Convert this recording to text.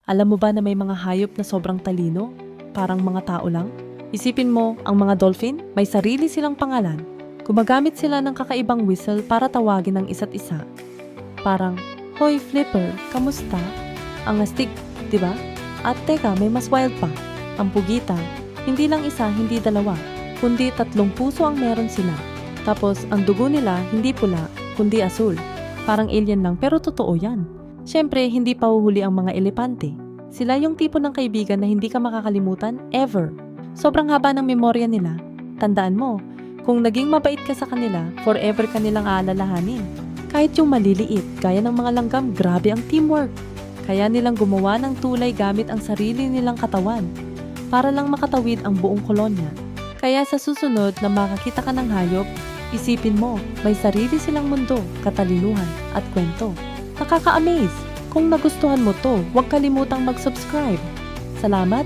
Alam mo ba na may mga hayop na sobrang talino? Parang mga tao lang? Isipin mo, ang mga dolphin, may sarili silang pangalan. Gumagamit sila ng kakaibang whistle para tawagin ang isa't isa. Parang, "Hoy Flipper, kamusta?" Ang astig, di ba? At teka, may mas wild pa. Ang pugita, hindi lang isa, hindi dalawa, kundi 3 puso ang meron sila. Tapos, ang dugo nila hindi pula, kundi asul. Parang alien lang, pero totoo yan. Siyempre, hindi pa huhuli ang mga elepante. Sila yung tipo ng kaibigan na hindi ka makakalimutan ever. Sobrang haba ng memorya nila. Tandaan mo, kung naging mabait ka sa kanila, forever ka nilang aalalahanin. Kahit yung maliliit, gaya ng mga langgam, grabe ang teamwork. Kaya nilang gumawa ng tulay gamit ang sarili nilang katawan para lang makatawid ang buong kolonya. Kaya sa susunod na makakita ka ng hayop, isipin mo, may sarili silang mundo, katalinuhan at kwento. Nakaka-amaze! Kung nagustuhan mo to, huwag kalimutang mag-subscribe. Salamat!